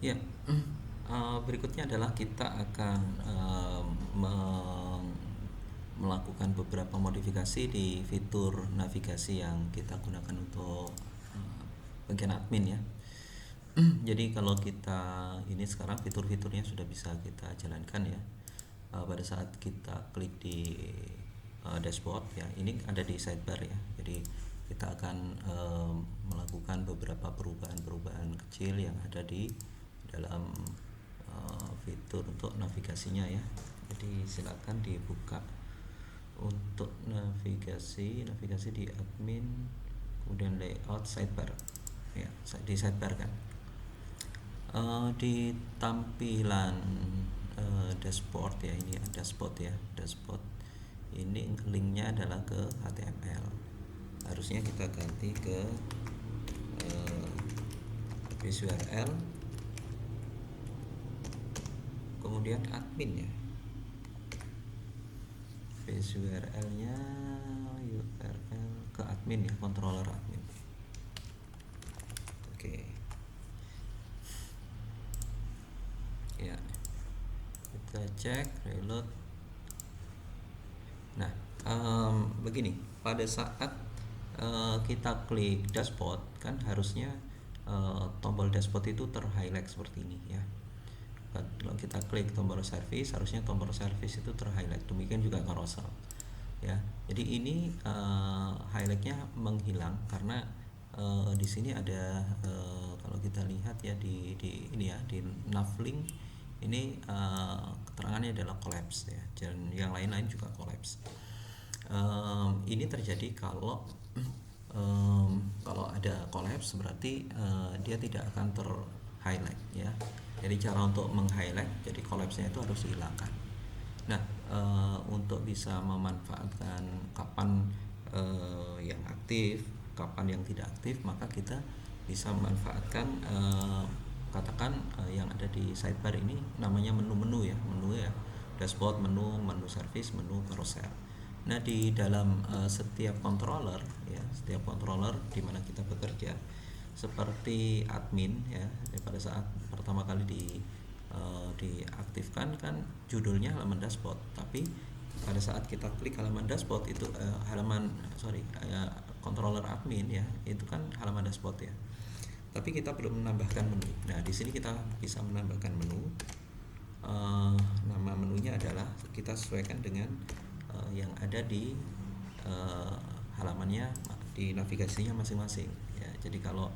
Ya, berikutnya adalah kita akan melakukan beberapa modifikasi di fitur navigasi yang kita gunakan untuk bagian admin ya. Jadi kalau kita ini sekarang fitur-fiturnya sudah bisa kita jalankan ya. Pada saat kita klik di dashboard ya, ini ada di sidebar ya. Jadi kita akan melakukan beberapa perubahan-perubahan kecil yang ada di dalam fitur untuk navigasinya ya. Jadi silakan dibuka untuk navigasi di admin, kemudian layout sidebar ya, di sidebar kan. Di tampilan dashboard ya, ini ada dashboard ya, dashboard ini linknya adalah ke HTML, harusnya kita ganti ke URL kemudian admin ya, URL nya URL ke admin ya, controller admin. Oke ya, kita cek reload. Nah, begini, pada saat kita klik dashboard kan harusnya tombol dashboard itu terhighlight seperti ini ya. Kalau kita klik tombol service, harusnya tombol service itu terhighlight, demikian juga carousel ya. Jadi ini highlightnya menghilang karena di sini ada kalau kita lihat ya di ini ya, di navlink ini keterangannya adalah collapse ya, dan yang lain-lain juga collapse. Ini terjadi kalau kalau ada collapse berarti dia tidak akan highlight ya. Jadi cara untuk meng-highlight jadi collapse-nya itu harus dihilangkan. Nah, untuk bisa memanfaatkan kapan yang aktif, kapan yang tidak aktif, maka kita bisa memanfaatkan katakan yang ada di sidebar ini namanya menu-menu ya, dashboard, menu service, menu carousel. Nah, di dalam setiap controller ya, setiap controller di mana kita bekerja seperti admin ya, pada saat pertama kali diaktifkan kan judulnya halaman dashboard, tapi pada saat kita klik halaman dashboard itu controller admin ya, itu kan halaman dashboard ya, tapi kita belum menambahkan menu. Nah, di sini kita bisa menambahkan menu. Nama menunya adalah kita sesuaikan dengan yang ada di halamannya, di navigasinya masing-masing ya. Jadi kalau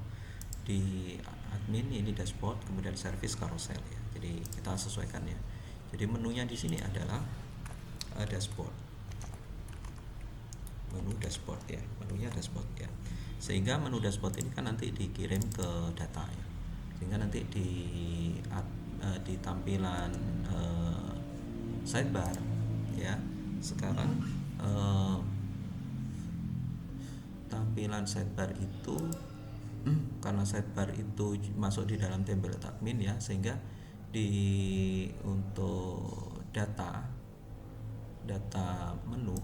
di admin ini dashboard, kemudian service, carousel ya. Jadi kita sesuaikan ya. Jadi menunya di sini adalah dashboard. Menu dashboard ya, menunya dashboard ya. Sehingga menu dashboard ini kan nanti dikirim ke data ya. Sehingga nanti di tampilan sidebar ya. Sekarang tampilan sidebar itu karena sidebar itu masuk di dalam template admin ya, sehingga untuk data menu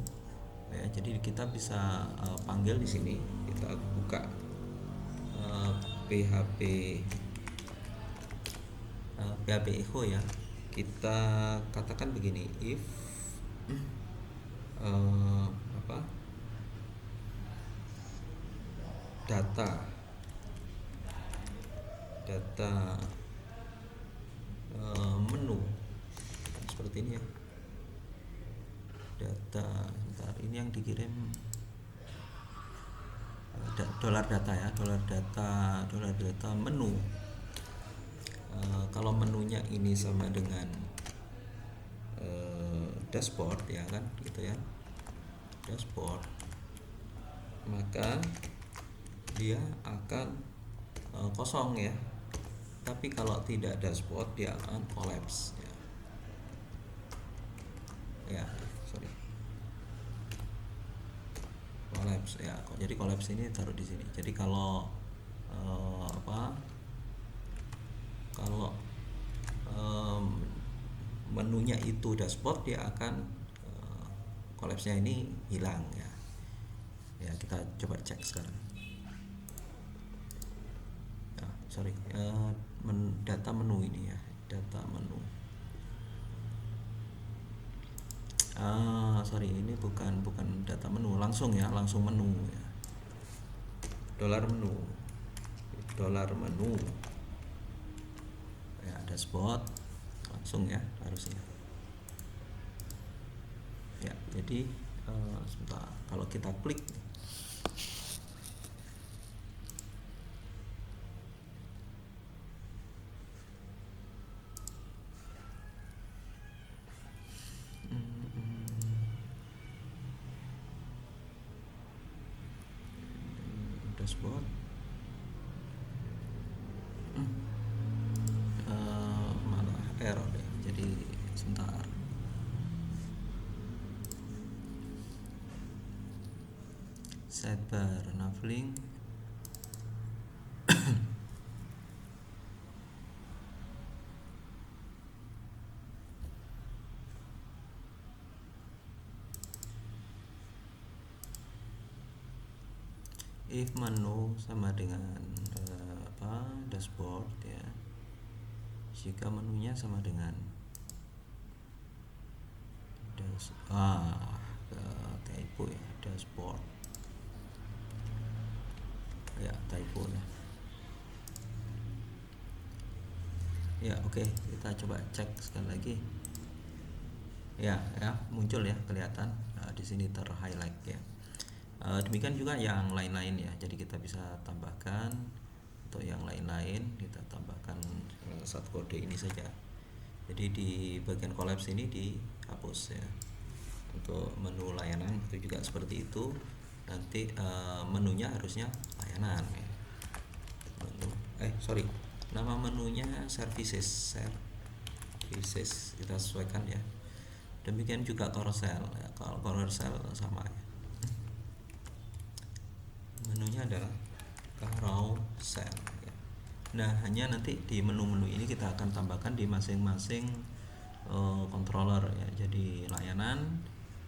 ya, jadi kita bisa panggil di sini, kita buka PHP echo ya, kita katakan begini, if data menu seperti ini ya, data bentar, ini yang dikirim dolar data ya, dolar data menu. Kalau menunya ini sama dengan dashboard ya kan, gitu ya, dashboard, maka dia akan kosong ya. Tapi kalau tidak dashboard dia akan collapse ya, collapse ya. Jadi collapse ini taruh di sini. Jadi kalau kalau menunya itu dashboard, dia akan collapse-nya ini hilang ya. Ya, kita coba cek sekarang. Nah, sorry, data menu ini ya, data menu. Sorry, ini bukan data menu langsung ya, langsung menu ya. Dolar menu ya, dashboard langsung ya harusnya ya. Jadi sebentar, kalau kita klik dashboard, malah error deh. Jadi sebentar, sidebar navling. If menu sama dengan dashboard ya, jika menunya sama dengan typo ya, dashboard ya, typo ya. Oke, kita coba cek sekali lagi ya, muncul ya, kelihatan di sini ter-highlight ya. Demikian juga yang lain-lain ya, jadi kita bisa tambahkan untuk yang lain-lain, kita tambahkan satu kode ini saja. Jadi di bagian collapse ini dihapus ya. Untuk menu layanan itu juga seperti itu, nanti menunya harusnya layanan ya. Nama menunya services kita sesuaikan ya. Demikian juga carousel ya, kalau carousel sama ya. Menunya adalah carousel ya. Nah, hanya nanti di menu-menu ini kita akan tambahkan di masing-masing controller ya. Jadi layanan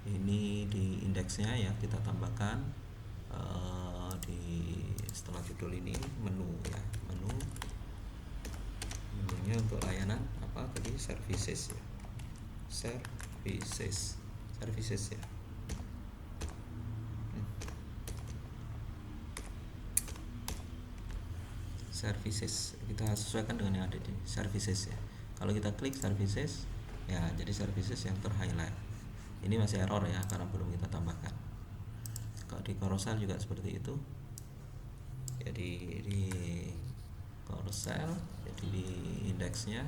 ini di indeksnya ya, kita tambahkan setelah judul ini menu ya, menunya untuk layanan apa tadi, services ya, services ya. Services kita sesuaikan dengan yang ada di services ya. Kalau kita klik services ya, jadi services yang ter-highlight ini masih error ya, karena belum kita tambahkan. Kalau di carousel juga seperti itu. Jadi di carousel, jadi di indeksnya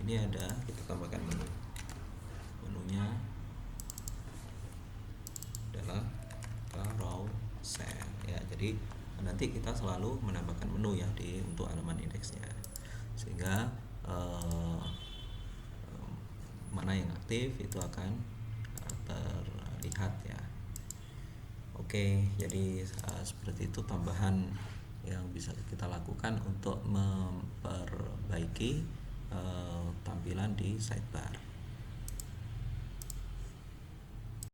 ini ada, kita tambahkan menunya adalah carousel ya. Jadi nanti kita selalu menambahkan menu ya untuk halaman indeksnya, sehingga mana yang aktif itu akan terlihat ya. Oke, jadi seperti itu tambahan yang bisa kita lakukan untuk memperbaiki tampilan di sidebar.